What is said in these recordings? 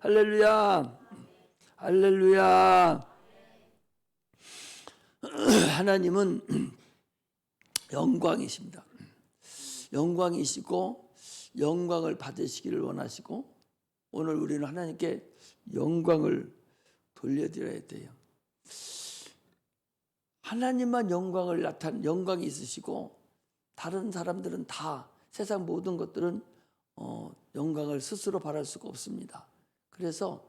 할렐루야. 할렐루야. 하나님은 영광이십니다. 영광이시고 영광을 받으시기를 원하시고, 오늘 우리는 하나님께 영광을 돌려드려야 돼요. 하나님만 영광이 있으시고, 다른 사람들은 다, 세상 모든 것들은 영광을 스스로 바랄 수가 없습니다. 그래서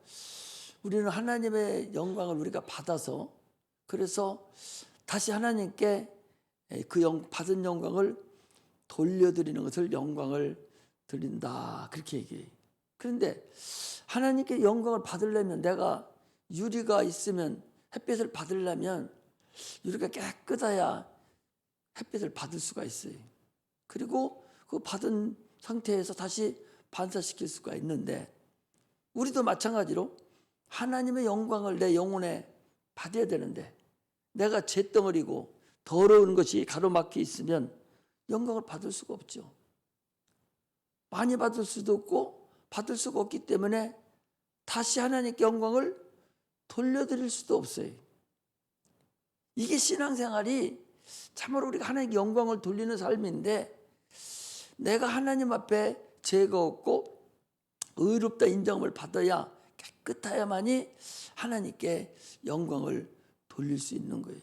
우리는 하나님의 영광을 우리가 받아서, 그래서 다시 하나님께 그 받은 영광을 돌려드리는 것을 영광을 드린다, 그렇게 얘기해요. 그런데 하나님께 영광을 받으려면, 내가 유리가 있으면, 햇빛을 받으려면 유리가 깨끗해야 햇빛을 받을 수가 있어요. 그리고 그 받은 상태에서 다시 반사시킬 수가 있는데, 우리도 마찬가지로 하나님의 영광을 내 영혼에 받아야 되는데, 내가 잿덩어리고 더러운 것이 가로막혀 있으면 영광을 받을 수가 없죠. 많이 받을 수도 없고 받을 수가 없기 때문에 다시 하나님께 영광을 돌려드릴 수도 없어요. 이게 신앙생활이 참으로 우리가 하나님께 영광을 돌리는 삶인데, 내가 하나님 앞에 죄가 없고 의롭다 인정을 받아야, 깨끗해야만이 하나님께 영광을 돌릴 수 있는 거예요.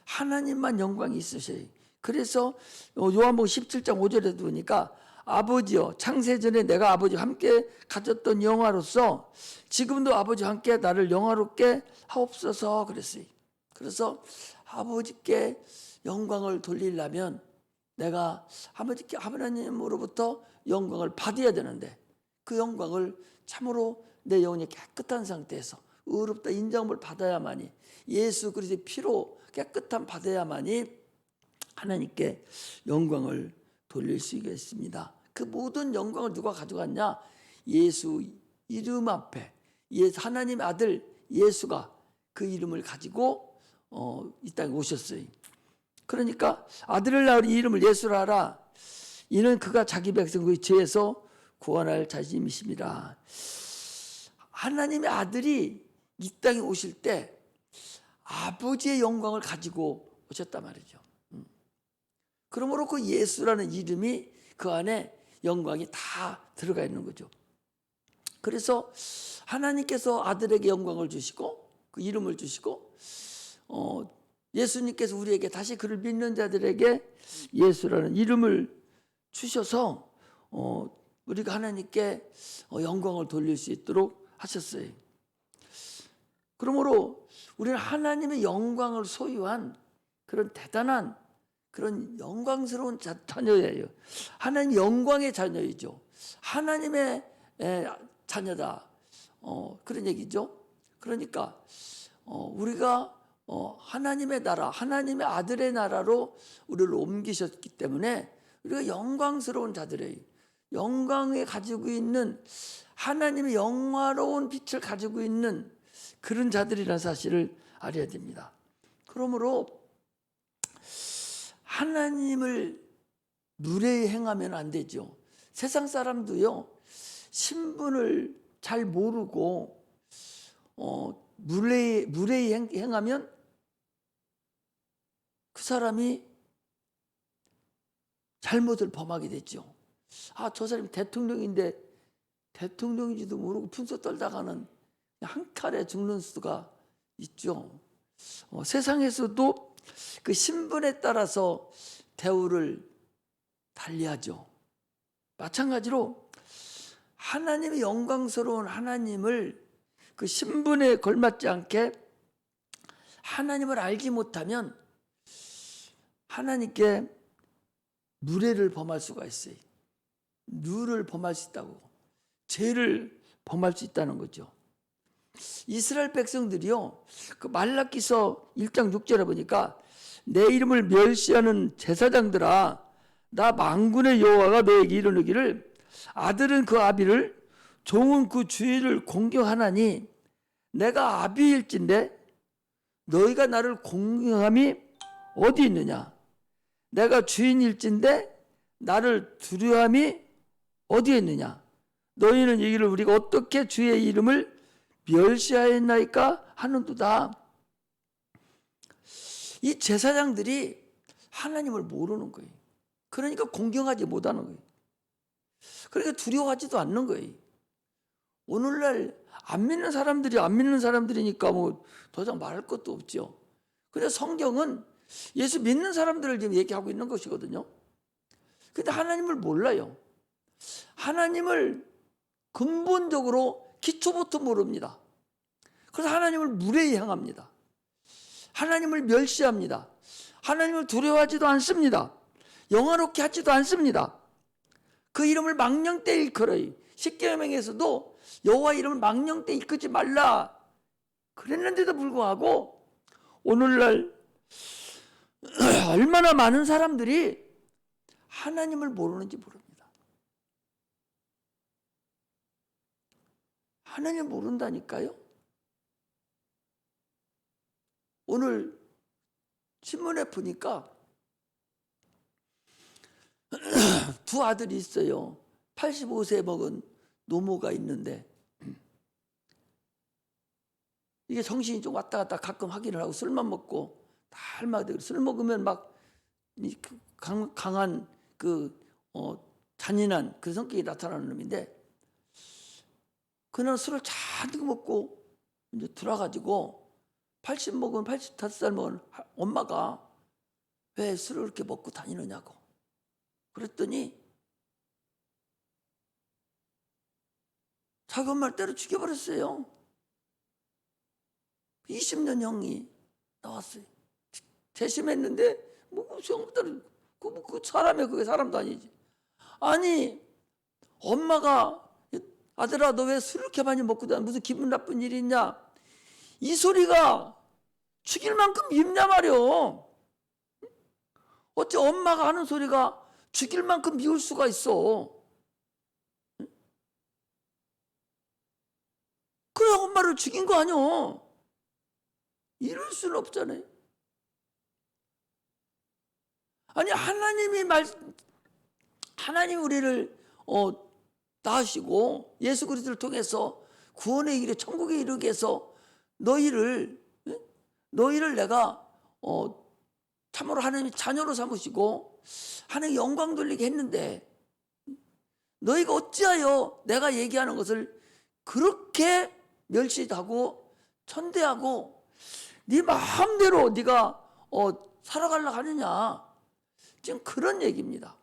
하나님만 영광이 있으셔요. 그래서 요한복음 17장 5절에 보니까, 아버지여, 창세전에 내가 아버지와 함께 가졌던 영화로서 지금도 아버지와 함께 나를 영화롭게 하옵소서 그랬어요. 그래서 아버지께 영광을 돌리려면 내가 아버지께, 하나님으로부터 영광을 받아야 되는데, 그 영광을 참으로 내 영혼이 깨끗한 상태에서 의롭다 인정을 받아야만이, 예수 그리스도의 피로 깨끗함 받아야만이 하나님께 영광을 돌릴 수 있겠습니다. 그 모든 영광을 누가 가져갔냐? 예수 이름 앞에, 하나님의 아들 예수가 그 이름을 가지고 이 땅에 오셨어요. 그러니까 아들을 낳으리 이름을 예수라 하라. 이는 그가 자기 백성의 죄에서 구원할 자신이십니다. 하나님의 아들이 이 땅에 오실 때 아버지의 영광을 가지고 오셨단 말이죠. 그러므로 그 예수라는 이름이, 그 안에 영광이 다 들어가 있는 거죠. 그래서 하나님께서 아들에게 영광을 주시고 그 이름을 주시고, 예수님께서 우리에게 다시 그를 믿는 자들에게 예수라는 이름을 주셔서 우리가 하나님께 영광을 돌릴 수 있도록 하셨어요. 그러므로 우리는 하나님의 영광을 소유한 그런 대단한, 그런 영광스러운 자녀예요. 하나님 영광의 자녀이죠. 하나님의 자녀다, 그런 얘기죠. 그러니까 우리가 하나님의 나라, 하나님의 아들의 나라로 우리를 옮기셨기 때문에 우리가 영광스러운 자들이에요. 영광에 가지고 있는, 하나님의 영화로운 빛을 가지고 있는 그런 자들이라는 사실을 알아야 됩니다. 그러므로 하나님을 무례히 행하면 안 되죠. 세상 사람도요, 신분을 잘 모르고 무례히 행하면 그 사람이 잘못을 범하게 되죠. 저 사람이 대통령인데 대통령인지도 모르고 분소 떨다가는 한 칼에 죽는 수가 있죠. 세상에서도 그 신분에 따라서 대우를 달리하죠. 마찬가지로 하나님의 영광스러운 하나님을, 그 신분에 걸맞지 않게 하나님을 알지 못하면 하나님께 무례를 범할 수가 있어요. 누를 범할 수 있다고, 죄를 범할 수 있다는 거죠. 이스라엘 백성들이요, 그 말라기서 1장 6절에 보니까, 내 이름을 멸시하는 제사장들아, 나 만군의 여호와가 너에게 이르기를, 아들은 그 아비를, 종은 그 주인을 공경하나니 내가 아비일진데 너희가 나를 공경함이 어디 있느냐? 내가 주인일진데 나를 두려움이 어디에 있느냐? 너희는 이기를 우리가 어떻게 주의 이름을 멸시하였나이까 하는도다. 이 제사장들이 하나님을 모르는 거예요. 그러니까 공경하지 못하는 거예요. 그러니까 두려워하지도 않는 거예요. 오늘날 안 믿는 사람들이니까 뭐 더 이상 말할 것도 없죠. 그래서 성경은 예수 믿는 사람들을 지금 얘기하고 있는 것이거든요. 근데 하나님을 몰라요. 하나님을 근본적으로 기초부터 모릅니다. 그래서 하나님을 무례히 향합니다. 하나님을 멸시합니다. 하나님을 두려워하지도 않습니다. 영화롭게 하지도 않습니다. 그 이름을 망령되 일컬어요. 십계명에서도 여호와 이름을 망령되 일컫지 말라 그랬는데도 불구하고 오늘날 얼마나 많은 사람들이 하나님을 모르는지 모릅니다. 하나님 모른다니까요. 오늘 신문에 보니까 두 아들이 있어요. 85세 먹은 노모가 있는데 이게 정신이 좀 왔다 갔다 가끔 확인을 하고 술만 먹고 달마다 술 먹으면 막 강한 잔인한 그 성격이 나타나는 놈인데 그날 술을 잔뜩 먹고 이제 들어가지고 80 먹은 85살 먹은 엄마가 왜 술을 그렇게 먹고 다니느냐고 그랬더니 자기 엄마를 때려 죽여버렸어요. 20년 형이 나왔어요. 재심했는데 그 사람이 그게 사람도 아니지. 아니 엄마가 아들아 너 왜 술을 이렇게 많이 먹고 다니 무슨 기분 나쁜 일이 있냐 이 소리가 죽일 만큼 밉냐 말이오. 어째 엄마가 하는 소리가 죽일 만큼 미울 수가 있어. 그래 엄마를 죽인 거 아니오. 이럴 수는 없잖아요. 아니 하나님 우리를 낳으시고 예수 그리스도를 통해서 구원의 길에 천국에 이르게 해서 너희를 내가 참으로 하나님이 자녀로 삼으시고 하나님 영광 돌리게 했는데 너희가 어찌하여 내가 얘기하는 것을 그렇게 멸시하고 천대하고 네 마음대로 네가 살아가려고 하느냐. 지금 그런 얘기입니다.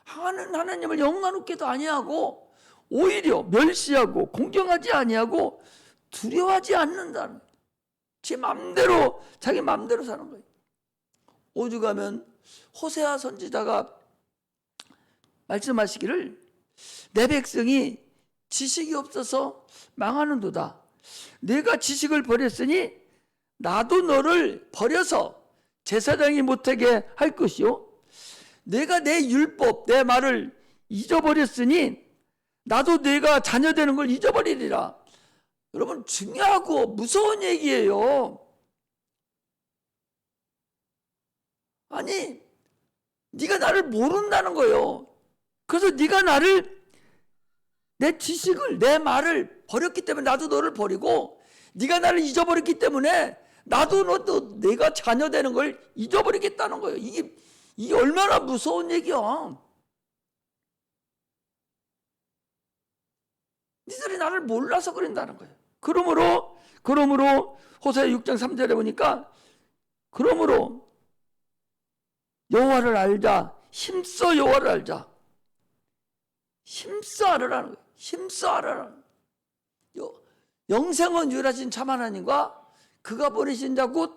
하나님을 영광롭게도 아니하고 오히려 멸시하고 공경하지 아니하고 두려워하지 않는다는 제 마음대로 자기 마음대로 사는 거예요. 오죽하면 호세아 선지자가 말씀하시기를 내 백성이 지식이 없어서 망하는도다. 내가 지식을 버렸으니 나도 너를 버려서 제사장이 못하게 할 것이요 내가 내 율법 내 말을 잊어버렸으니 나도 내가 자녀 되는 걸 잊어버리리라. 여러분 중요하고 무서운 얘기예요. 아니 네가 나를 모른다는 거예요. 그래서 네가 내 지식을 내 말을 버렸기 때문에 나도 너를 버리고 네가 나를 잊어버렸기 때문에 나도 너도 내가 자녀 되는 걸 잊어버리겠다는 거예요. 이게 얼마나 무서운 얘기야. 니들이 나를 몰라서 그런다는 거예요. 그러므로 호세아 6장 3절에 보니까 그러므로 여호와를 알자. 힘써 여호와를 알자. 힘써 알으라는 거예요. 힘써 알으라는 거예요. 영생은 유일하신 참 하나님과 그가 보내신 자 곧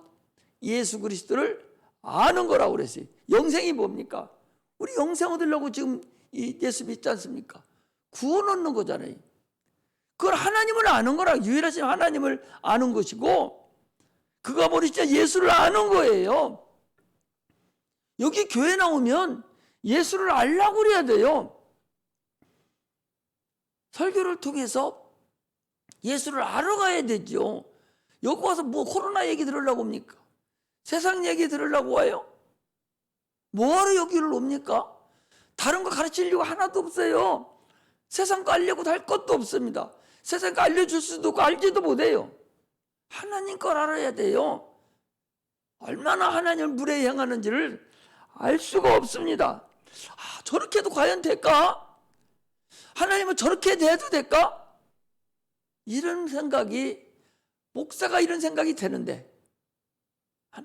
예수 그리스도를 아는 거라고 그랬어요. 영생이 뭡니까? 우리 영생 얻으려고 지금 예수 믿지 않습니까? 구원 얻는 거잖아요. 그걸 하나님을 아는 거라. 유일하신 하나님을 아는 것이고 그가 보내신 자 예수를 아는 거예요. 여기 교회 나오면 예수를 알라고 그래야 돼요. 설교를 통해서 예수를 알아가야 되죠. 여기 와서 뭐 코로나 얘기 들으려고 옵니까? 세상 얘기 들으려고 와요? 뭐하러 여기를 옵니까? 다른 거 가르치려고 하나도 없어요. 세상 거 알려고 할 것도 없습니다. 세상 거 알려줄 수도 없고 알지도 못해요. 하나님 걸 알아야 돼요. 얼마나 하나님을 물에 행하는지를 알 수가 없습니다. 저렇게 해도 과연 될까? 하나님은 저렇게 돼도 될까? 이런 생각이, 목사가 이런 생각이 되는데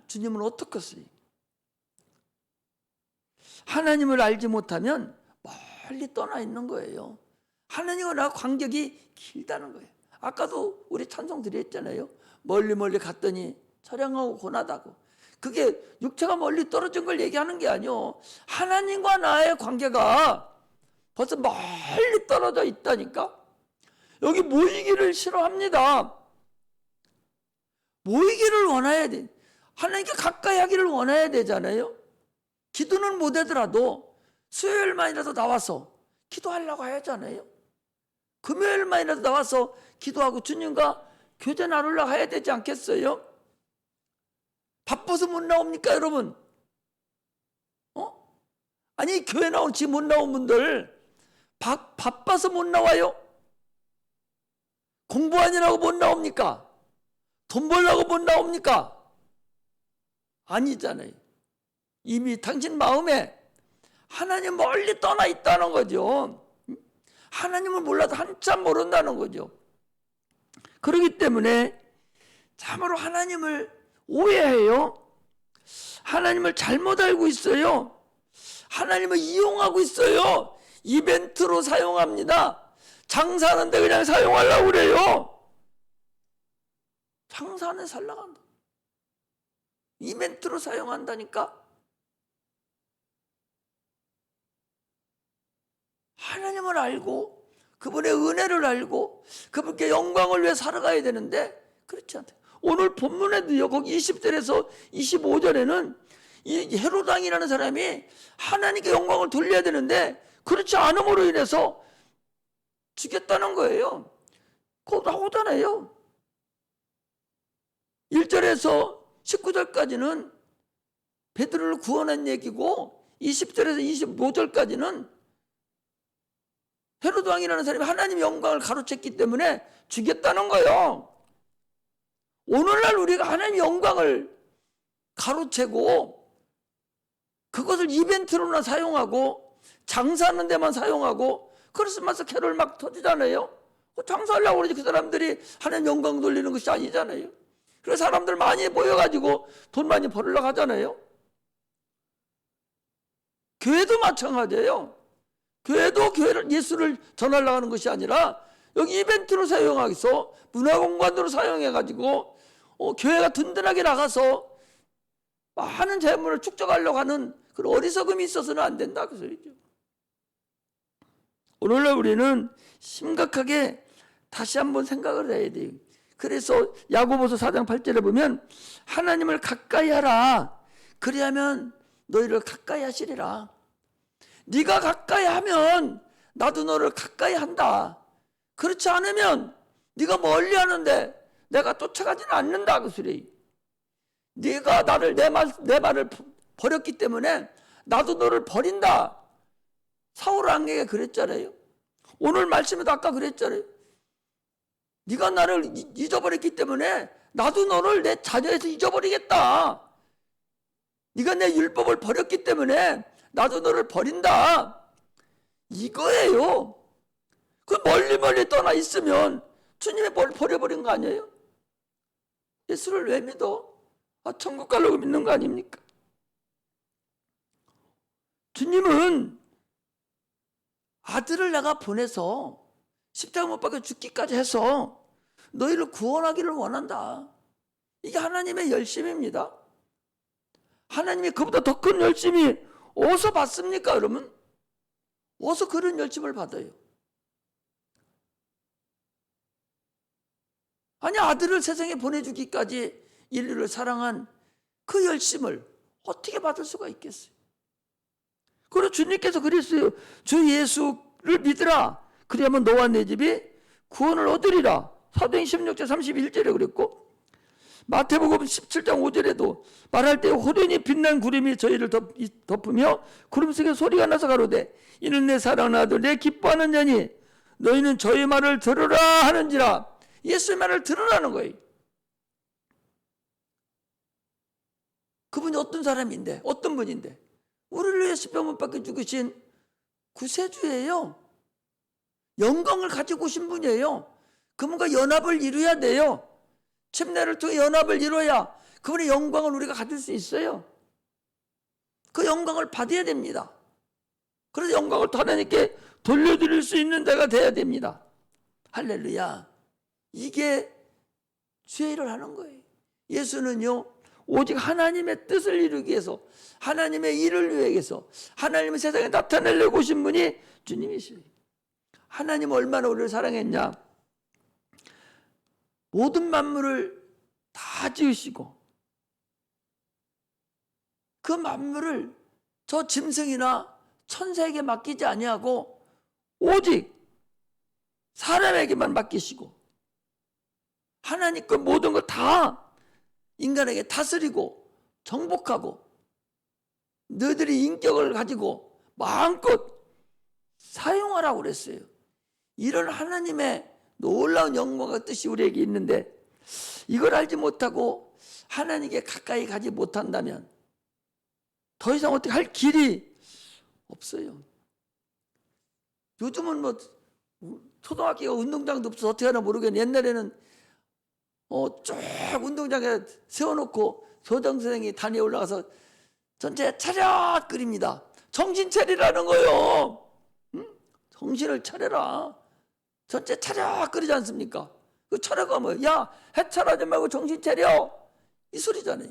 주님은 어떻겠어요? 하나님을 알지 못하면 멀리 떠나 있는 거예요. 하나님과 나와 간격이 길다는 거예요. 아까도 우리 찬송 드렸잖아요. 멀리 멀리 갔더니 처량하고 고나다고. 그게 육체가 멀리 떨어진 걸 얘기하는 게 아니요. 하나님과 나의 관계가 벌써 멀리 떨어져 있다니까. 여기 모이기를 싫어합니다. 모이기를 원해야 돼. 하나님께 가까이 하기를 원해야 되잖아요. 기도는 못하더라도 수요일만이라도 나와서 기도하려고 하잖아요. 금요일만이라도 나와서 기도하고 주님과 교제 나누려고 해야 되지 않겠어요? 바빠서 못 나옵니까, 여러분? 아니, 교회 나오지 못 나온 분들 바빠서 못 나와요? 공부하느라고 못 나옵니까? 돈 벌려고 못 나옵니까? 아니잖아요. 이미 당신 마음에 하나님 멀리 떠나 있다는 거죠. 하나님을 몰라도 한참 모른다는 거죠. 그렇기 때문에 참으로 하나님을 오해해요. 하나님을 잘못 알고 있어요. 하나님을 이용하고 있어요. 이벤트로 사용합니다. 장사하는데 그냥 사용하려고 그래요. 장사는 살라간다. 이벤트로 사용한다니까. 하나님을 알고 그분의 은혜를 알고 그분께 영광을 위해 살아가야 되는데 그렇지 않다. 오늘 본문에도요, 거기 20절에서 25절에는 이 헤롯 왕이라는 사람이 하나님께 영광을 돌려야 되는데 그렇지 않음으로 인해서 죽였다는 거예요. 그거 나오잖아요. 1절에서 19절까지는 베드로를 구원한 얘기고 20절에서 25절까지는 헤롯 왕이라는 사람이 하나님의 영광을 가로챘기 때문에 죽였다는 거예요. 오늘날 우리가 하나님의 영광을 가로채고 그것을 이벤트로나 사용하고 장사하는 데만 사용하고 크리스마스 캐롤 막 터지잖아요. 장사하려고 그러지 그 사람들이 하나님 영광 돌리는 것이 아니잖아요. 그래서 사람들 많이 모여가지고 돈 많이 벌으려고 하잖아요. 교회도 마찬가지예요. 교회도 예수를 전하려고 하는 것이 아니라 여기 이벤트로 사용하기서 문화공간으로 사용해가지고 교회가 든든하게 나가서 많은 재물을 축적하려고 하는 그런 어리석음이 있어서는 안 된다 그 소리죠. 오늘날 우리는 심각하게 다시 한번 생각을 해야 돼요. 그래서 야고보서 4장 8절에 보면 하나님을 가까이 하라. 그리하면 너희를 가까이 하시리라. 네가 가까이 하면 나도 너를 가까이 한다. 그렇지 않으면 네가 멀리 하는데 내가 쫓아가지는 않는다 그 소리. 네가 나를 내 말을 버렸기 때문에 나도 너를 버린다. 사울 왕에게 그랬잖아요. 오늘 말씀에도 아까 그랬잖아요. 네가 나를 잊어버렸기 때문에 나도 너를 내 자녀에서 잊어버리겠다. 네가 내 율법을 버렸기 때문에 나도 너를 버린다. 이거예요. 그 멀리 떠나 있으면 주님이 뭘 버려버린 거 아니에요? 예수를 왜 믿어? 천국 가려고 믿는 거 아닙니까? 주님은 아들을 내가 보내서 십자가 못 박혀 죽기까지 해서 너희를 구원하기를 원한다. 이게 하나님의 열심입니다. 하나님이 그보다 더 큰 열심이 어디서 받습니까, 여러분? 어디서 그런 열심을 받아요? 아니, 아들을 세상에 보내주기까지 인류를 사랑한 그 열심을 어떻게 받을 수가 있겠어요? 그리고 주님께서 그랬어요. 주 예수를 믿으라. 그리하면 너와 내 집이 구원을 얻으리라. 사도행 16장 31절에 그랬고, 마태복음 17장 5절에도 말할 때 호련히 빛난 구름이 저희를 덮으며 구름 속에 소리가 나서 가로되 이는 내 사랑하는 아들 내 기뻐하는 자니 너희는 저의 말을 들으라 하는지라. 예수의 말을 들으라는 거예요. 그분이 어떤 사람인데, 어떤 분인데? 우리를 위해 십자가에 죽으신 구세주예요. 영광을 가지고 오신 분이에요. 그분과 연합을 이루어야 돼요. 침례를 통해 연합을 이루어야 그분의 영광을 우리가 가질 수 있어요. 그 영광을 받아야 됩니다. 그래서 영광을 하나님께 돌려드릴 수 있는 데가 돼야 됩니다. 할렐루야. 이게 주의 일을 하는 거예요. 예수는요, 오직 하나님의 뜻을 이루기 위해서, 하나님의 일을 위해서, 하나님의 세상에 나타내려고 오신 분이 주님이시에요. 하나님 얼마나 우리를 사랑했냐. 모든 만물을 다 지으시고 그 만물을 저 짐승이나 천사에게 맡기지 아니하고 오직 사람에게만 맡기시고, 하나님 그 모든 걸 다 인간에게 다스리고 정복하고 너희들이 인격을 가지고 마음껏 사용하라고 그랬어요. 이런 하나님의 놀라운 영광과 뜻이 우리에게 있는데, 이걸 알지 못하고 하나님께 가까이 가지 못한다면 더 이상 어떻게 할 길이 없어요. 요즘은 뭐 초등학교가 운동장도 없어서 어떻게 하나 모르겠는데, 옛날에는 쭉 운동장에 세워놓고 교장 선생님이 단위에 올라가서 전체 차렷 그립니다. 정신 차리라는 거예요. 응? 정신을 차려라. 전체 차렷 그리지 않습니까? 그 차려가 뭐예요? 야, 해찰하지 말고 정신 차려, 이 소리잖아요.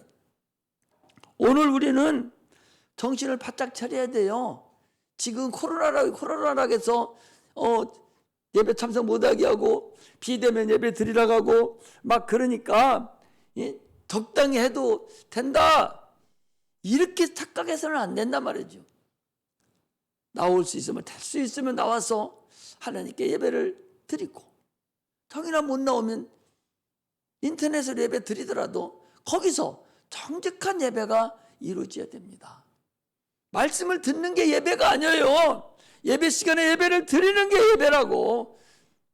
오늘 우리는 정신을 바짝 차려야 돼요. 지금 코로나라고 해서 예배 참석 못하게 하고 비대면 예배 드리라고 하고 막 그러니까 적당히 해도 된다, 이렇게 착각해서는 안 된단 말이죠. 나올 수 있으면, 될 수 있으면 나와서 하나님께 예배를 드리고, 정이나 못 나오면 인터넷으로 예배 드리더라도 거기서 정직한 예배가 이루어져야 됩니다. 말씀을 듣는 게 예배가 아니에요. 예배 시간에 예배를 드리는 게 예배라고.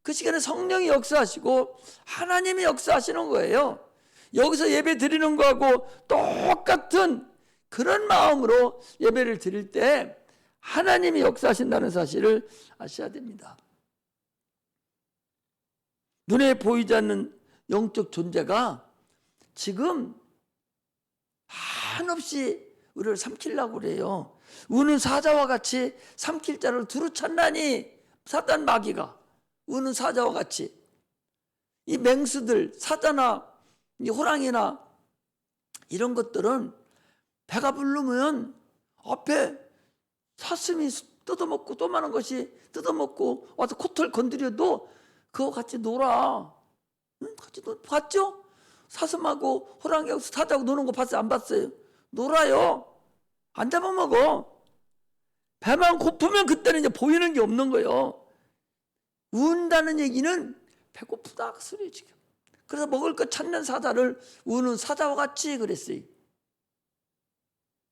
그 시간에 성령이 역사하시고 하나님이 역사하시는 거예요. 여기서 예배 드리는 거하고 똑같은 그런 마음으로 예배를 드릴 때 하나님이 역사하신다는 사실을 아셔야 됩니다. 눈에 보이지 않는 영적 존재가 지금 한없이 우리를 삼키려고 그래요. 우는 사자와 같이 삼킬 자를 두루 찾나니, 사단 마귀가 우는 사자와 같이 이 맹수들, 사자나 이 호랑이나 이런 것들은 배가 부르면 앞에 사슴이 뜯어먹고 또 많은 것이 뜯어먹고 와서 코털 건드려도 그거 같이 놀아. 응? 같이 봤죠? 사슴하고 호랑이하고 사자하고 노는 거 봤어요? 안 봤어요? 놀아요. 안 잡아먹어. 배만 고프면 그때는 이제 보이는 게 없는 거예요. 운다는 얘기는 배고프다 그 소리예요 지금. 그래서 먹을 거 찾는 사자를 우는 사자와 같이 그랬어요.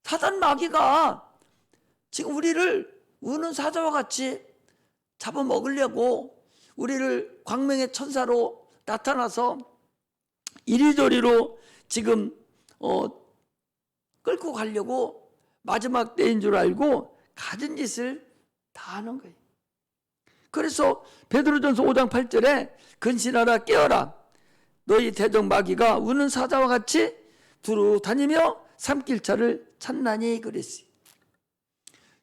사단 마귀가 지금 우리를 우는 사자와 같이 잡아먹으려고 우리를 광명의 천사로 나타나서 이리저리로 지금 끌고 가려고 마지막 때인 줄 알고 가진 짓을 다 하는 거예요. 그래서 베드로전서 5장 8절에 근신하라 깨어라 너희 대적 마귀가 우는 사자와 같이 두루 다니며 삼킬 자를 찾나니 그랬어요.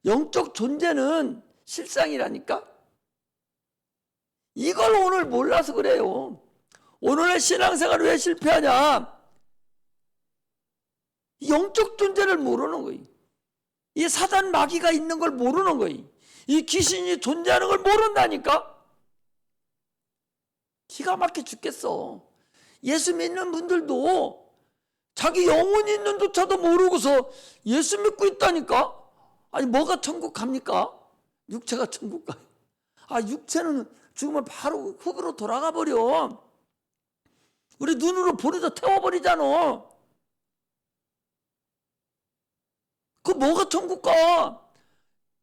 영적 존재는 실상이라니까. 이걸 오늘 몰라서 그래요. 오늘의 신앙생활 왜 실패하냐? 영적 존재를 모르는 거예요. 이 사단 마귀가 있는 걸 모르는 거예요. 이 귀신이 존재하는 걸 모른다니까. 기가 막혀 죽겠어. 예수 믿는 분들도 자기 영혼 있는 조차도 모르고서 예수 믿고 있다니까. 아니 뭐가 천국 갑니까? 육체가 천국 가요. 육체는 죽으면 바로 흙으로 돌아가 버려. 우리 눈으로 보내서 태워버리잖아. 그 뭐가 천국 가?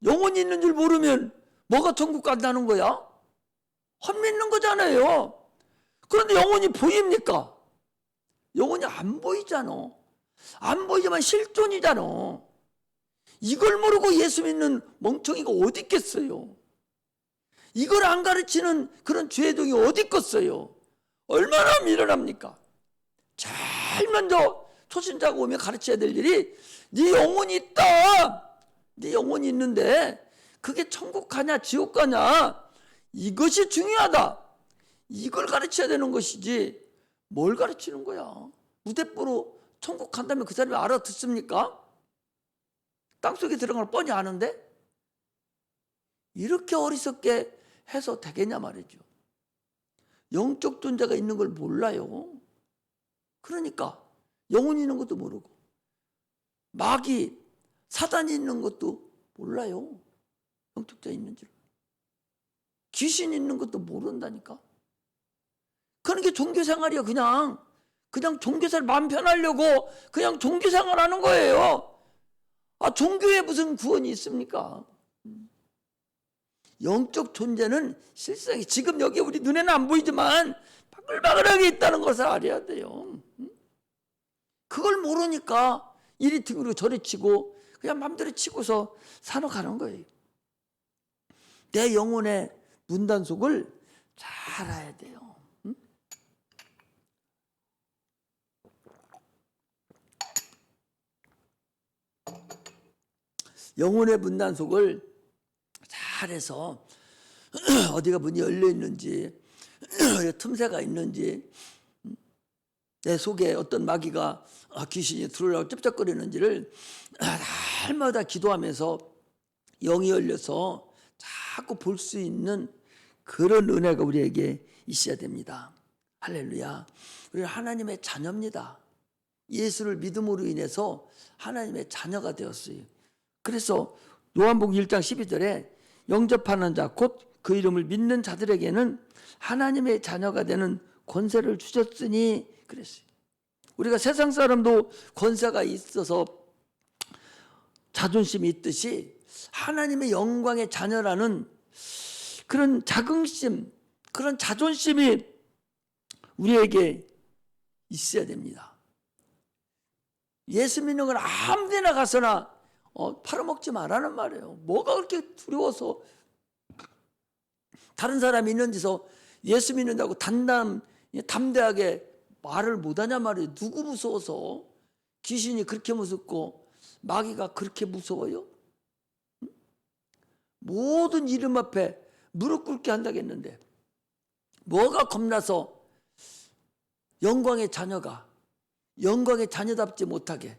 영혼이 있는 줄 모르면 뭐가 천국 간다는 거야? 헛믿는 거잖아요. 그런데 영혼이 보입니까? 영혼이 안 보이잖아. 안 보이지만 실존이잖아. 이걸 모르고 예수 믿는 멍청이가 어디 있겠어요? 이걸 안 가르치는 그런 죄종이 어디 있겠어요? 얼마나 미련합니까? 제일 먼저 초신자가 오면 가르쳐야 될 일이 네 영혼이 있다. 네 영혼이 있는데 그게 천국 가냐 지옥 가냐 이것이 중요하다. 이걸 가르쳐야 되는 것이지 뭘 가르치는 거야? 무대뽀로 천국 간다면 그 사람이 알아듣습니까? 땅속에 들어간 걸 뻔히 아는데 이렇게 어리석게 해서 되겠냐 말이죠. 영적 존재가 있는 걸 몰라요. 그러니까 영혼이 있는 것도 모르고 마귀 사단이 있는 것도 몰라요. 영적 존재 있는 줄. 귀신이 있는 것도 모른다니까. 그런 게 종교생활이야. 그냥 종교생활 마음 편하려고 그냥 종교생활 하는 거예요. 아, 종교에 무슨 구원이 있습니까? 영적 존재는 실상이 지금 여기 우리 눈에는 안 보이지만 바글바글하게 있다는 것을 알아야 돼요. 그걸 모르니까 이리 등으로 저리 치고 그냥 맘대로 치고서 살아가는 거예요. 내 영혼의 문단속을 잘 알아야 돼요. 영혼의 문단속을 잘해서 어디가 문이 열려 있는지 틈새가 있는지 내 속에 어떤 마귀가 귀신이 들어오려고 쩝쩝거리는지를 날마다 기도하면서 영이 열려서 자꾸 볼 수 있는 그런 은혜가 우리에게 있어야 됩니다. 할렐루야. 우리는 하나님의 자녀입니다. 예수를 믿음으로 인해서 하나님의 자녀가 되었어요. 그래서 요한복음 1장 12절에 영접하는 자 곧 그 이름을 믿는 자들에게는 하나님의 자녀가 되는 권세를 주셨으니 그랬어요. 우리가 세상 사람도 권세가 있어서 자존심이 있듯이 하나님의 영광의 자녀라는 그런 자긍심, 그런 자존심이 우리에게 있어야 됩니다. 예수 믿는 건 아무 데나 가서나 팔아먹지 말라는 말이에요. 뭐가 그렇게 두려워서 다른 사람이 있는 데서 예수 믿는다고 담대하게 말을 못하냐 말이에요. 누구 무서워서? 귀신이 그렇게 무섭고 마귀가 그렇게 무서워요? 모든 이름 앞에 무릎 꿇게 한다겠는데 뭐가 겁나서 영광의 자녀가 영광의 자녀답지 못하게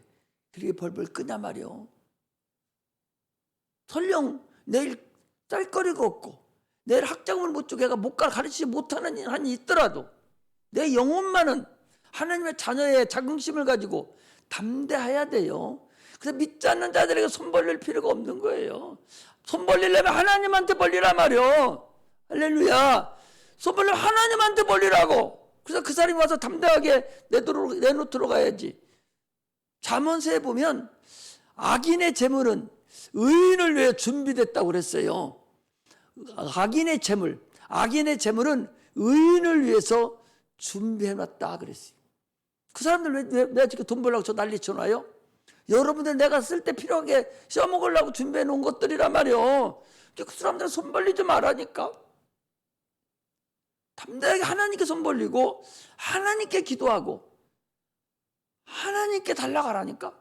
그렇게 벌벌 끄냐 말이요. 설령 내일 짤거리가 없고 내일 학점을 못 주고 애가 못 가르치지 못하는 한이 있더라도 내 영혼만은 하나님의 자녀의 자긍심을 가지고 담대해야 돼요. 그래서 믿지 않는 자들에게 손 벌릴 필요가 없는 거예요. 손 벌리려면 하나님한테 벌리라 말이요. 할렐루야. 손 벌리면 하나님한테 벌리라고. 그래서 그 사람이 와서 담대하게 내놓도록 가야지. 잠언서에 보면 악인의 재물은 의인을 위해 준비됐다고 그랬어요. 악인의 재물은 의인을 위해서 준비해놨다 그랬어요. 그 사람들 왜 내가 지금 돈 벌려고 저 난리 쳐놔요? 여러분들 내가 쓸 때 필요하게 써먹으려고 준비해 놓은 것들이란 말이요. 그 사람들 손 벌리지 말라니까. 담대하게 하나님께 손 벌리고 하나님께 기도하고 하나님께 달라가라니까.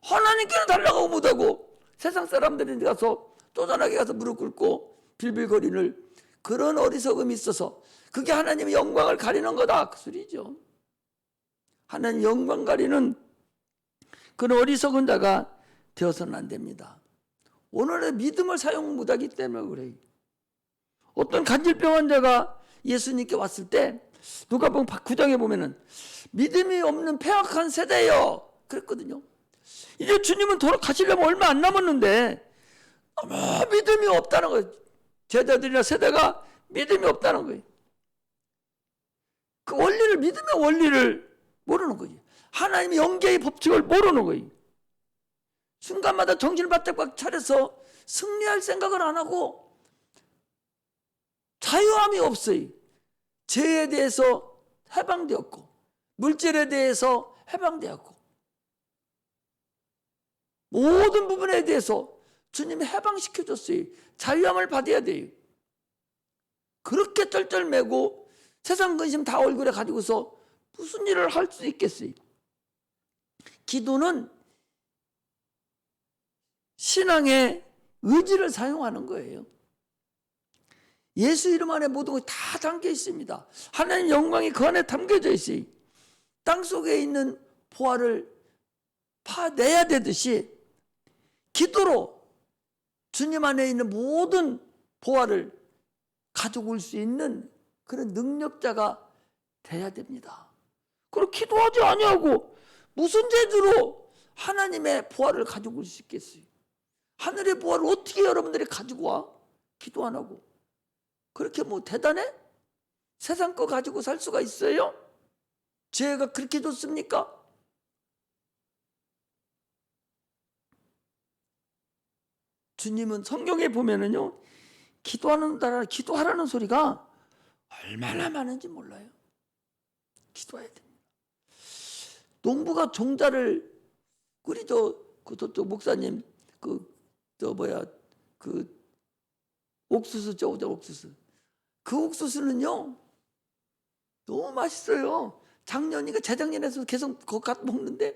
하나님께는 달라가고 못하고 세상 사람들이 가서 쪼잔하게 가서 무릎 꿇고 빌빌거리는 그런 어리석음이 있어서 그게 하나님의 영광을 가리는 거다 그 소리죠. 하나님 영광 가리는 그런 어리석은 자가 되어서는 안 됩니다. 오늘의 믿음을 사용 못하기 때문에 그래요. 어떤 간질병 환자가 예수님께 왔을 때 누가복음 9장에 보면은 믿음이 없는 폐악한 세대요 그랬거든요. 이제 주님은 돌아가시려면 얼마 안 남았는데 너무 믿음이 없다는 거예요. 제자들이나 세대가 믿음이 없다는 거예요. 그 원리를 믿음의 원리를 모르는 거지. 하나님의 영계의 법칙을 모르는 거예요. 순간마다 정신을 바짝 차려서 승리할 생각을 안 하고 자유함이 없어요. 죄에 대해서 해방되었고 물질에 대해서 해방되었고 모든 부분에 대해서 주님이 해방시켜줬어요. 자유함을 받아야 돼요. 그렇게 쩔쩔매고 세상 근심 다 얼굴에 가지고서 무슨 일을 할 수 있겠어요? 기도는 신앙의 의지를 사용하는 거예요. 예수 이름 안에 모든 것이 다 담겨 있습니다. 하나님 영광이 그 안에 담겨져 있어요. 땅속에 있는 보화를 파내야 되듯이 기도로 주님 안에 있는 모든 보화를 가지고 올 수 있는 그런 능력자가 돼야 됩니다. 그리고 기도하지 아니하고 무슨 재주로 하나님의 보화를 가지고 올 수 있겠어요? 하늘의 보화를 어떻게 여러분들이 가지고 와? 기도 안 하고. 그렇게 뭐 대단해? 세상 거 가지고 살 수가 있어요? 죄가 그렇게 좋습니까? 주님은 성경에 보면은요, 기도하라는 소리가 얼마나 많은지 몰라요. 기도해야 됩니다. 농부가 종자를 우리 저쪽 목사님 옥수수 그 옥수수는요 너무 맛있어요. 작년인가 재작년에도 계속 그거 갖다 먹는데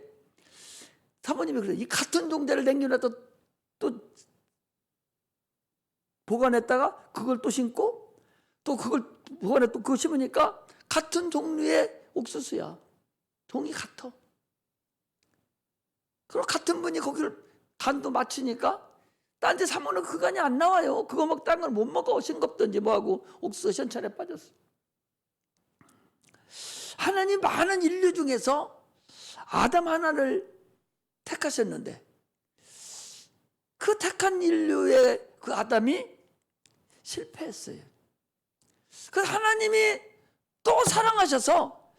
사모님이 그래요. 이 같은 종자를 남겨놨다 또 보관했다가 그걸 또 심고 또 그걸 보관해 또 그거 심으니까 같은 종류의 옥수수야. 종이 같아. 그리고 같은 분이 거기를 간도 맞추니까 딴 데 사면은 그 간이 안 나와요. 그거 먹고 딴 걸 못 먹어. 싱겁든지 뭐하고 옥수수 현찰에 빠졌어. 하나님 많은 인류 중에서 아담 하나를 택하셨는데 그 택한 인류의 그 아담이 실패했어요. 그래서 하나님이 또 사랑하셔서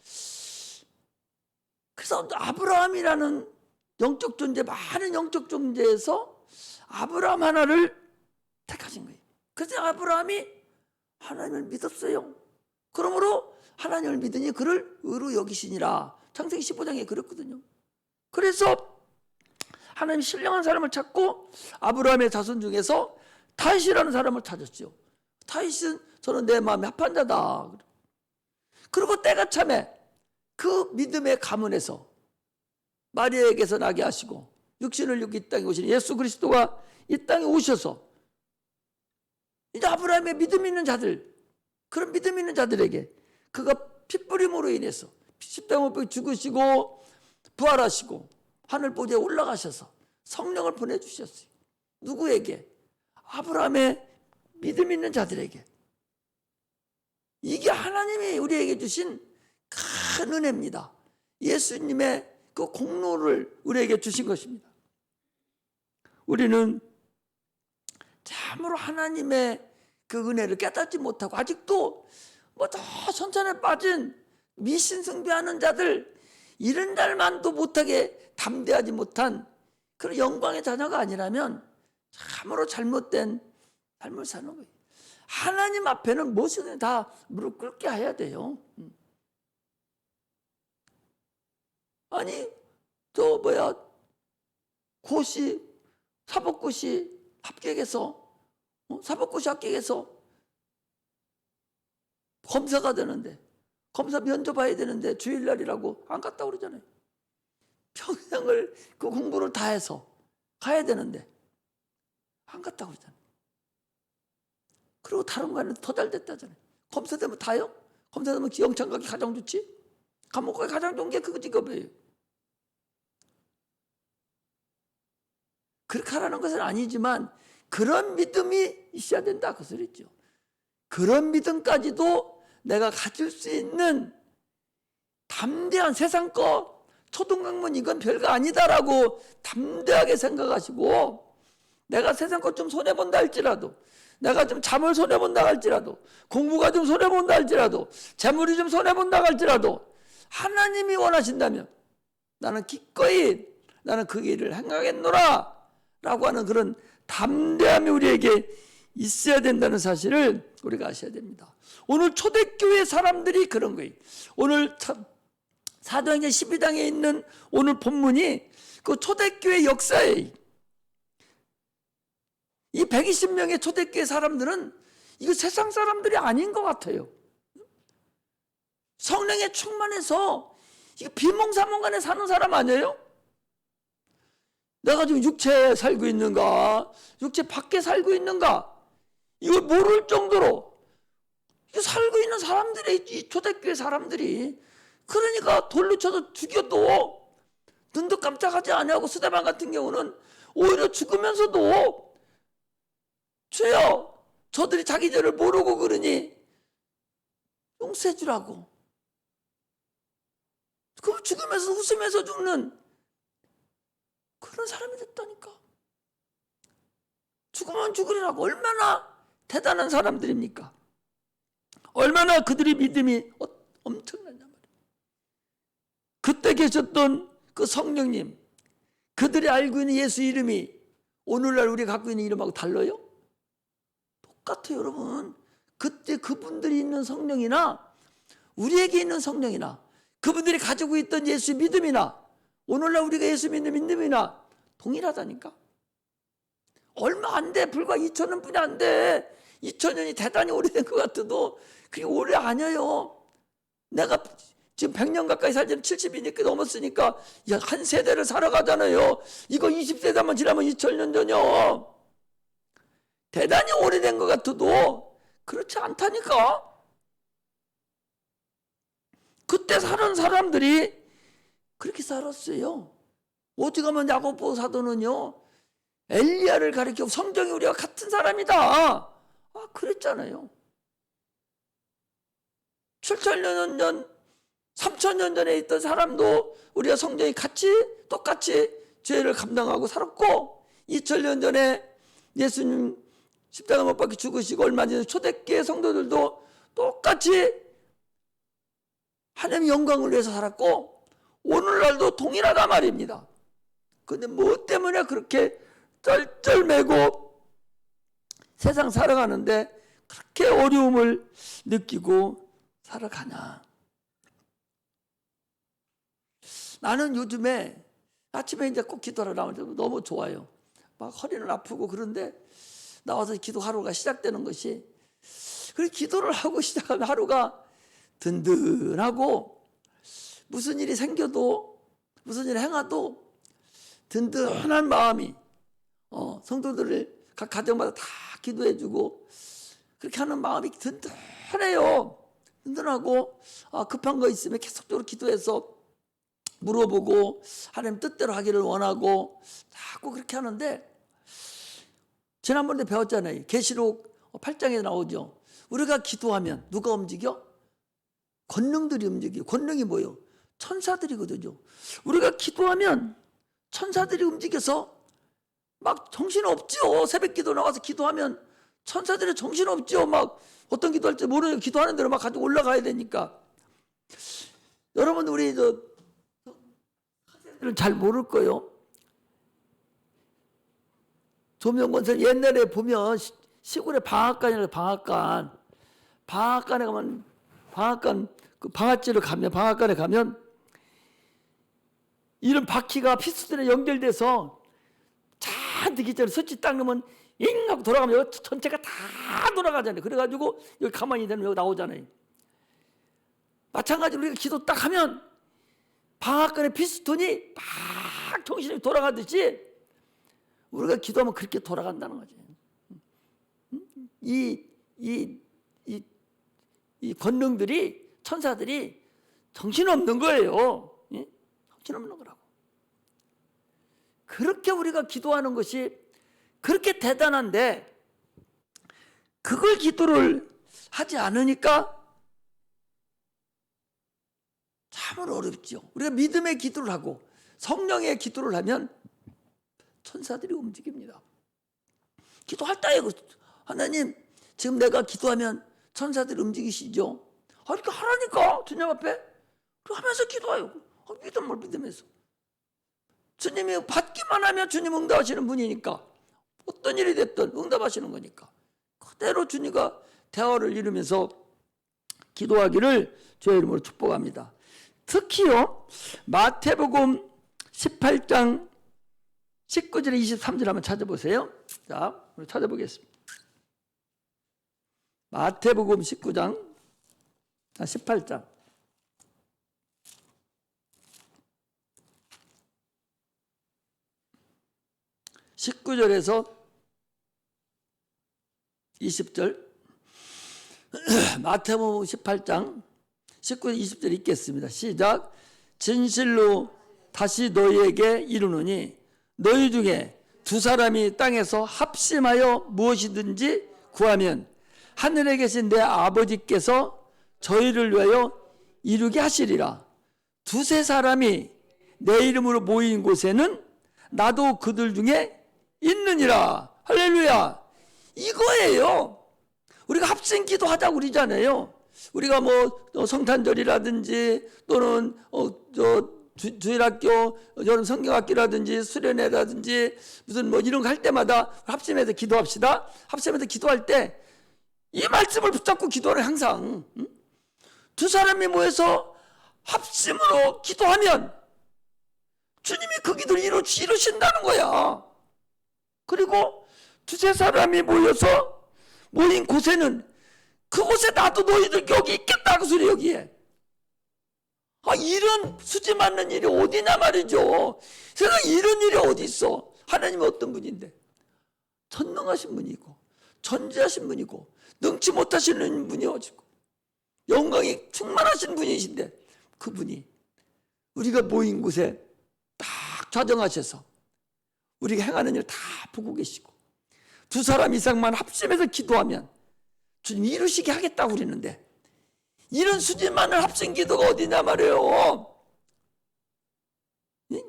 그래서 아브라함이라는 영적 존재, 많은 영적 존재에서 아브라함 하나를 택하신 거예요. 그래서 아브라함이 하나님을 믿었어요. 그러므로 하나님을 믿으니 그를 의로 여기시니라. 창세기 15장에 그랬거든요. 그래서 하나님이 신령한 사람을 찾고 아브라함의 자손 중에서 다윗이라는 사람을 찾았죠. 다윗은 저는 내 마음에 합한 자다. 그리고 때가 참에 그 믿음의 가문에서 마리아에게서 나게 하시고 육신을 입고 이 땅에 오신 예수 그리스도가 이 땅에 오셔서 이제 아브라함의 믿음 있는 자들, 그런 믿음 있는 자들에게 그가 핏부림으로 인해서 십자가에 죽으시고 부활하시고 하늘 보좌에 올라가셔서 성령을 보내주셨어요. 누구에게? 아브라함의 믿음 있는 자들에게. 이게 하나님이 우리에게 주신 큰 은혜입니다. 예수님의 그 공로를 우리에게 주신 것입니다. 우리는 참으로 하나님의 그 은혜를 깨닫지 못하고 아직도 뭐 더 선천에 빠진 미신승비하는 자들, 이런 날만도 못하게 담대하지 못한 그런 영광의 자녀가 아니라면 참으로 잘못된 삶을 사는 거예요. 하나님 앞에는 무엇이든 다 무릎 꿇게 해야 돼요. 아니 사법고시 합격해서 검사가 되는데 검사 면접 봐야 되는데 주일날이라고 안 갔다 그러잖아요. 평생을 그 공부를 다 해서 가야 되는데 안 갔다 그러잖아요. 그리고 다른 거는 더 잘 됐다잖아요. 검사 되면 다요? 검사 되면 영창 가기 가장 좋지? 감옥 가기 가장 좋은 게 그 직업이에요. 그렇게 하라는 것은 아니지만 그런 믿음이 있어야 된다 그 소리죠. 그런 믿음까지도 내가 가질 수 있는 담대한 세상 거 초등학문 이건 별거 아니다라고 담대하게 생각하시고 내가 세상 것 좀 손해본다 할지라도 내가 좀 잠을 손해본다 할지라도 공부가 좀 손해본다 할지라도 재물이 좀 손해본다 할지라도 하나님이 원하신다면 나는 기꺼이 나는 그 길을 행하겠노라 라고 하는 그런 담대함이 우리에게 있어야 된다는 사실을 우리가 아셔야 됩니다. 오늘 초대교회 사람들이 그런 거예요. 오늘 사도행전 12장에 있는 오늘 본문이 그 초대교회 역사예요. 이 120명의 초대교회 사람들은 이거 세상 사람들이 아닌 것 같아요. 성령에 충만해서 이거 비몽사몽간에 사는 사람 아니에요? 내가 지금 육체에 살고 있는가, 육체 밖에 살고 있는가, 이걸 모를 정도로 살고 있는 사람들이, 이 초대교회 사람들이. 그러니까 돌로 쳐서 죽여도 눈도 깜짝하지 아니하고, 스데반 같은 경우는 오히려 죽으면서도 주여, 저들이 자기 죄를 모르고 그러니 용서해 주라고. 그 죽으면서 웃으면서 죽는 그런 사람이 됐다니까. 죽으면 죽으리라고. 얼마나 대단한 사람들입니까? 얼마나 그들의 믿음이 엄청나냐 말이에요. 그때 계셨던 그 성령님, 그들이 알고 있는 예수 이름이 오늘날 우리가 갖고 있는 이름하고 달라요? 똑같아요, 여러분. 그때 그분들이 있는 성령이나 우리에게 있는 성령이나 그분들이 가지고 있던 예수 믿음이나 오늘날 우리가 예수 믿는 믿음이나 동일하다니까. 얼마 안 돼. 불과 2000년 뿐이 안 돼. 2000년이 대단히 오래된 것 같아도 그게 오래 아니에요. 내가 지금 100년 가까이 살지는 70이니까 넘었으니까 한 세대를 살아가잖아요. 이거 20세대만 지나면 2000년 전이요. 대단히 오래된 것 같아도 그렇지 않다니까. 그때 사는 사람들이 그렇게 살았어요. 오직하면 야고보 사도는요, 엘리야를 가리켜 성경이 우리와 같은 사람이다. 그랬잖아요. 7,000년 전, 3,000년 전에 있던 사람도 우리가 성경이 똑같이 죄를 감당하고 살았고, 2,000년 전에 예수님 십자가 못 박혀 죽으시고 얼마 전에 초대교회 성도들도 똑같이 하나님의 영광을 위해서 살았고 오늘날도 동일하다 말입니다. 그런데 뭐 때문에 그렇게 쩔쩔매고 세상 살아가는데 그렇게 어려움을 느끼고 살아가냐. 나는 요즘에 아침에 이제 꼭 기도하러 나오면 너무 좋아요. 막 허리는 아프고 그런데 나와서 기도하루가 시작되는 것이, 그리고 기도를 하고 시작하는 하루가 든든하고 무슨 일이 생겨도 무슨 일을 행해도 든든한 마음이 성도들을 각 가정마다 다 기도해주고 그렇게 하는 마음이 든든해요. 든든하고 급한 거 있으면 계속적으로 기도해서 물어보고 하나님 뜻대로 하기를 원하고 자꾸 그렇게 하는데, 지난번에 배웠잖아요. 계시록 8장에 나오죠. 우리가 기도하면 누가 움직여? 권능들이 움직여. 권능이 뭐예요? 천사들이거든요. 우리가 기도하면 천사들이 움직여서 막 정신없죠. 새벽 기도 나와서 기도하면 천사들이 정신없죠. 막 어떤 기도할지 모르는 기도하는 대로 막 가지고 올라가야 되니까. 여러분, 우리 사제들은 잘 모를 거예요. 조명건설 옛날에 보면 시골에 방앗간이라고, 방앗간에 가면 방앗간 그 방앗지를 가면, 방앗간에 가면 이런 바퀴가 피스톤에 연결돼서 잔뜩 있잖아요. 스치 딱 넣으면 잉 하고 돌아가면 여기 전체가 다 돌아가잖아요. 그래가지고 여기 가만히 되면 여기 나오잖아요. 마찬가지로 우리가 기도 딱 하면 방앗간의 피스톤이 막 정신이 돌아가듯이 우리가 기도하면 그렇게 돌아간다는 거지. 이 권능들이, 천사들이 정신없는 거예요. 정신없는 거라고. 그렇게 우리가 기도하는 것이 그렇게 대단한데 그걸 기도를 하지 않으니까 참으로 어렵죠. 우리가 믿음의 기도를 하고 성령의 기도를 하면 천사들이 움직입니다. 기도할 때에 하나님, 지금 내가 기도하면 천사들이 움직이시죠? 이렇게 하라니까 주님 앞에 하면서 기도해요. 믿음을 믿으면서. 주님이 받기만 하면 주님 응답하시는 분이니까 어떤 일이 됐든 응답하시는 거니까 그대로 주님과 대화를 이루면서 기도하기를 주의 이름으로 축복합니다. 특히요, 마태복음 18장 19절에 23절 한번 찾아보세요. 자, 우리 찾아보겠습니다. 마태복음 18장 19절에서 20절, 마태복음 18장 19절 20절 읽겠습니다. 시작. 진실로 다시 너희에게 이르노니 너희 중에 두 사람이 땅에서 합심하여 무엇이든지 구하면 하늘에 계신 내 아버지께서 저희를 위하여 이루게 하시리라. 두세 사람이 내 이름으로 모인 곳에는 나도 그들 중에 있느니라. 할렐루야. 이거예요. 우리가 합심 기도하자고 그러잖아요. 우리가 뭐 성탄절이라든지 또는 주일학교 여름 성경학기라든지 수련회라든지 무슨 뭐 이런 거 할 때마다 합심해서 기도합시다. 합심해서 기도할 때 이 말씀을 붙잡고 기도를 항상 두 사람이 모여서 합심으로 기도하면 주님이 그 기도를 이루신다는 거야. 그리고 두세 사람이 모인 곳에는 그곳에 나도 너희들 여기 있겠다 그 소리. 여기에 이런 수지 맞는 일이 어디냐 말이죠. 세상에 이런 일이 어디 있어. 하나님은 어떤 분인데 전능하신 분이고 전지하신 분이고 능치 못하시는 분이어지고 영광이 충만하신 분이신데 그분이 우리가 모인 곳에 딱 좌정하셔서 우리가 행하는 일 다 보고 계시고 두 사람 이상만 합심해서 기도하면 주님 이루시게 하겠다고 그러는데 이런 수지 많은 합심 기도가 어디냐 말이에요.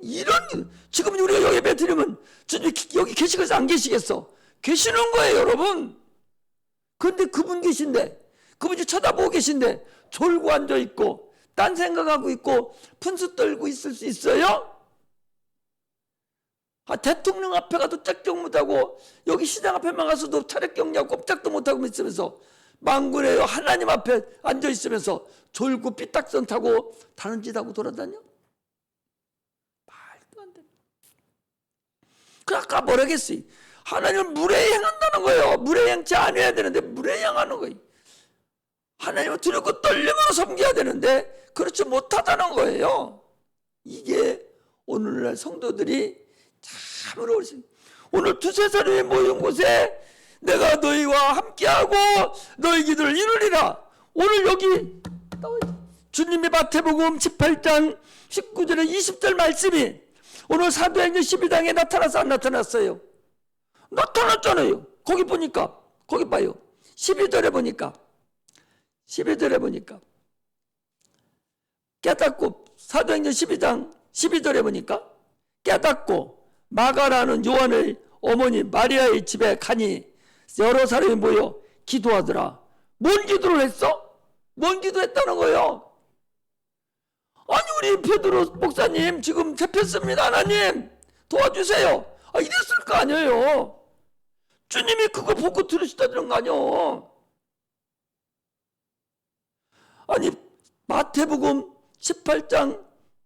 이런 지금 우리가 여기 예배 드리면 주님 여기 계시겠어 안 계시겠어? 계시는 거예요 여러분. 그런데 그분 계신데 그분이 쳐다보고 계신데 졸고 앉아있고 딴 생각하고 있고 분수 떨고 있을 수 있어요? 대통령 앞에 가도 짝짝 못하고 여기 시장 앞에만 가서도 차례 격리하고 꼼짝도 못하고 있으면서 망군에요 하나님 앞에 앉아있으면서 졸고 삐딱선 타고 다른 짓 하고 돌아다녀? 말도 안 돼. 그 아까 뭐라 했어요? 하나님은 물에 행한다는 거예요. 물에 행치 않아야 되는데 물에 행하는 거예요. 하나님을 두렵고 떨림으로 섬겨야 되는데 그렇지 못하다는 거예요. 이게 오늘날 성도들이 참으로 어르신. 오늘 두세 사람이 모인 곳에 내가 너희와 함께하고 너희 기도를 이루리라. 오늘 여기 주님의 마태복음 18장 19절에 20절 말씀이 오늘 사도행전 12장에 나타나서 안 나타났어요? 나타났잖아요. 거기 보니까 거기 봐요. 12절에 보니까 깨닫고 사도행전 12장 12절에 보니까 깨닫고 마가라는 요한의 어머니 마리아의 집에 가니 여러 사람이 모여 기도하더라. 뭔 기도를 했어? 뭔 기도했다는 거예요? 아니 우리 베드로 목사님 지금 잡혔습니다. 하나님 도와주세요. 이랬을 거 아니에요. 주님이 그거 보고 들으시다는 거 아니에요. 아니 마태복음 18장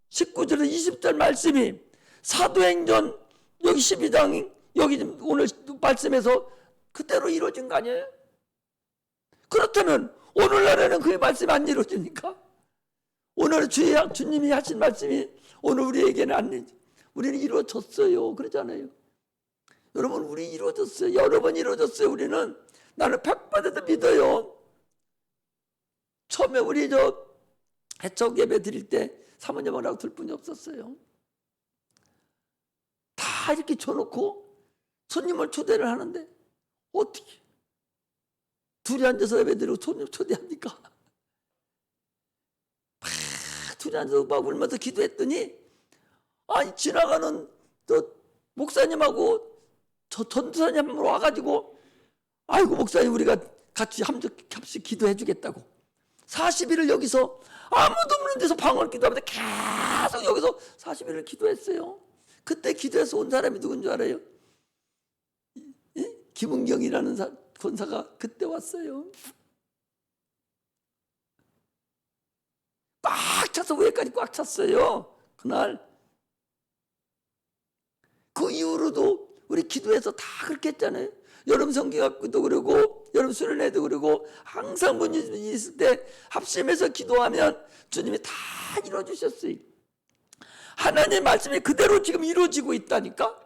19절에 20절 말씀이 사도행전 여기 12장 여기 오늘 말씀에서 그대로 이루어진 거 아니에요? 그렇다면 오늘날에는 그 말씀이 안 이루어집니까? 오늘 주님이 하신 말씀이 오늘 우리에게는 안 이루어져. 우리는 이루어졌어요. 그러잖아요. 여러분 우리 이루어졌어요. 여러 번 이루어졌어요. 우리는 나는 100% 믿어요. 처음에 우리 해적 예배 드릴 때 사모님하고 둘 뿐이 없었어요. 다 이렇게 줘놓고 손님을 초대를 하는데 어떻게 둘이 앉아서 예배 드리고 손님 초대합니까? 둘이 앉아서 막 울면서 기도했더니 지나가는 목사님하고 저 전도사님 와가지고 아이고 목사님 우리가 같이 합식 기도해 주겠다고 40일을 여기서 아무도 없는 데서 방언을 기도하면서 계속 여기서 40일을 기도했어요. 그때 기도해서 온 사람이 누군 줄 알아요? 김은경이라는 권사가 그때 왔어요. 꽉 차서 위에까지 꽉 찼어요. 그날. 그 이후로도 우리 기도해서 다 그렇게 했잖아요. 여름 성경학교도 그러고 여름 수련회도 그러고 항상 문제이 있을 때 합심해서 기도하면 주님이 다 이루어주셨어요. 하나님의 말씀이 그대로 지금 이루어지고 있다니까.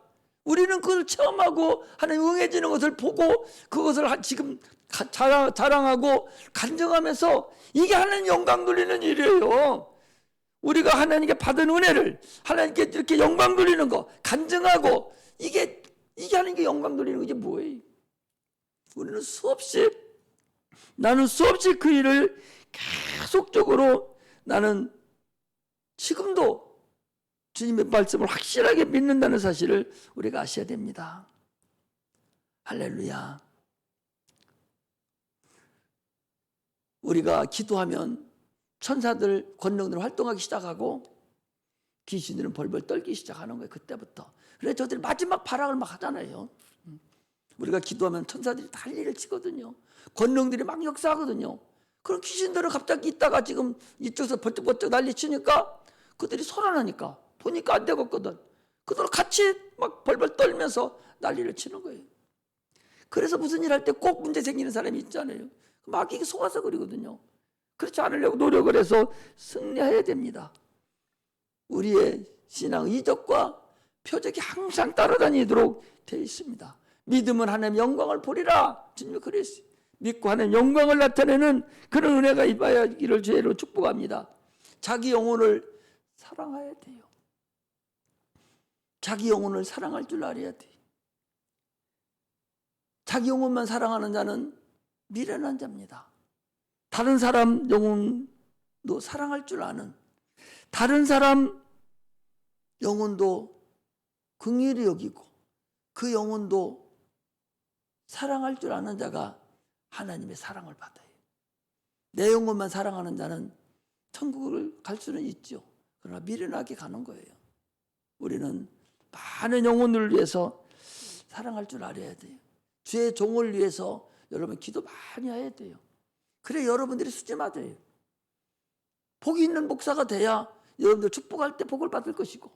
우리는 그걸 체험하고 하나님 응해지는 것을 보고 그것을 지금 자랑하고 간증하면서 이게 하나님 영광 돌리는 일이에요. 우리가 하나님께 받은 은혜를 하나님께 이렇게 영광 돌리는 거 간증하고 이게 하나님께 영광 돌리는 거지 뭐예요. 우리는 나는 수없이 그 일을 계속적으로 나는 지금도 주님의 말씀을 확실하게 믿는다는 사실을 우리가 아셔야 됩니다. 할렐루야. 우리가 기도하면 천사들, 권능들 활동하기 시작하고 귀신들은 벌벌 떨기 시작하는 거예요. 그때부터. 그래서 저들이 마지막 발악을 막 하잖아요. 우리가 기도하면 천사들이 다 할 일을 치거든요. 권능들이 막 역사하거든요. 그럼 귀신들은 갑자기 있다가 지금 이쪽에서 버쩍버쩍 난리 치니까 그들이 소란하니까 보니까 안 되겠거든. 그들 같이 막 벌벌 떨면서 난리를 치는 거예요. 그래서 무슨 일 할 때 꼭 문제 생기는 사람이 있잖아요. 막 이게 속아서 그러거든요. 그렇지 않으려고 노력을 해서 승리해야 됩니다. 우리의 신앙 이적과 표적이 항상 따라다니도록 되어 있습니다. 믿음은 하나님의 영광을 보리라. 주님이 그랬어요. 믿고 하나님의 영광을 나타내는 그런 은혜가 임하여 이를 죄로 축복합니다. 자기 영혼을 사랑해야 돼요. 자기 영혼을 사랑할 줄 알아야 돼요. 자기 영혼만 사랑하는 자는 미련한 자입니다. 다른 사람 영혼도 사랑할 줄 아는, 다른 사람 영혼도 긍휼히 여기고 그 영혼도 사랑할 줄 아는 자가 하나님의 사랑을 받아요. 내 영혼만 사랑하는 자는 천국을 갈 수는 있죠. 그러나 미련하게 가는 거예요. 우리는 많은 영혼을 위해서 사랑할 줄 알아야 돼요. 주의 종을 위해서 여러분 기도 많이 해야 돼요. 그래 여러분들이 수지맞아요. 복이 있는 목사가 돼야 여러분들 축복할 때 복을 받을 것이고,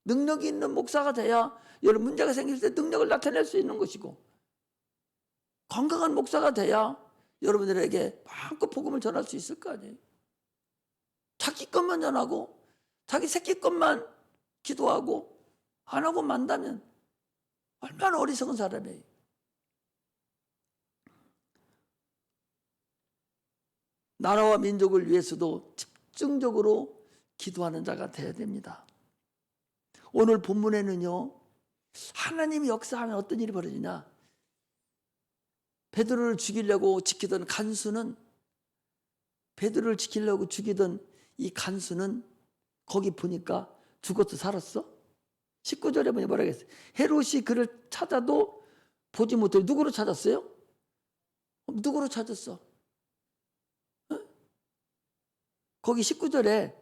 능력이 있는 목사가 돼야 여러분 문제가 생길 때 능력을 나타낼 수 있는 것이고, 건강한 목사가 돼야 여러분들에게 마음껏 복음을 전할 수 있을 거 아니에요. 자기 것만 전하고 자기 새끼 것만 기도하고 안 하고 만다면 얼마나 어리석은 사람이에요. 나라와 민족을 위해서도 집중적으로 기도하는 자가 되어야 됩니다. 오늘 본문에는요, 하나님이 역사하면 어떤 일이 벌어지냐, 베드로를 죽이려고 지키던 간수는, 베드로를 지키려고 죽이던 이 간수는 거기 보니까 죽었어 살았어? 19절에 보니 뭐라고 했어요? 헤롯이 그를 찾아도 보지 못해. 누구로 찾았어요? 누구로 찾았어? 거기 19절에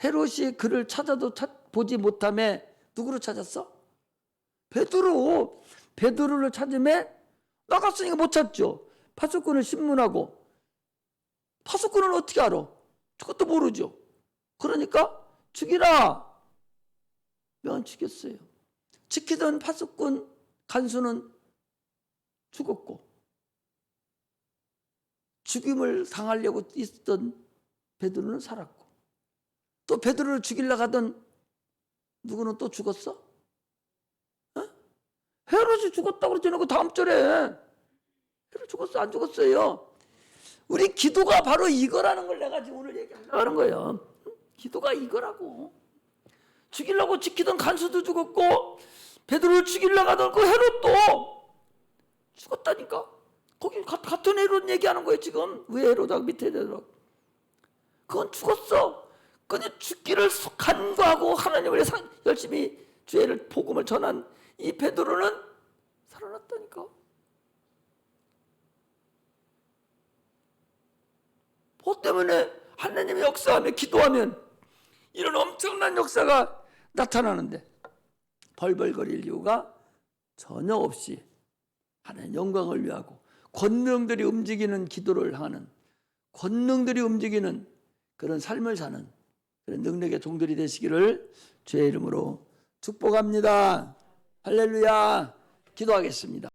헤롯이 그를 찾아도 보지 못함에 누구로 찾았어? 베드로를 찾음에 나갔으니까 못 찾죠. 파수꾼을 신문하고, 파수꾼은 어떻게 알아? 그것도 모르죠. 그러니까 죽이라. 면 죽였어요. 지키던 파수꾼 간수는 죽었고, 죽임을 당하려고 있었던 베드로는 살았고, 또 베드로를 죽이려고 하던 누구는 또 죽었어? 어? 헤롯이 죽었다고 그러지 않고 다음 절에 헤롯 죽었어 안 죽었어요? 우리 기도가 바로 이거라는 걸 내가 지금 오늘 얘기하려고 하는 거예요. 기도가 이거라고. 죽이려고 지키던 간수도 죽었고, 베드로를 죽이려고 하던 그 헤롯도 죽었다니까. 거기 같은 헤롯 얘기하는 거예요 지금. 위에 헤롯하고 밑에 헤롯. 그건 죽었어. 그냥 죽기를 간구하고 하나님을 위해 열심히 죄를 복음을 전한 이 베드로는 살아났다니까. 뭐 때문에 하나님의 역사하며 기도하면 이런 엄청난 역사가 나타나는데 벌벌거릴 이유가 전혀 없이 하나님 영광을 위하고 권능들이 움직이는 기도를 하는, 권능들이 움직이는 그런 삶을 사는 그런 능력의 종들이 되시기를 주의 이름으로 축복합니다. 할렐루야. 기도하겠습니다.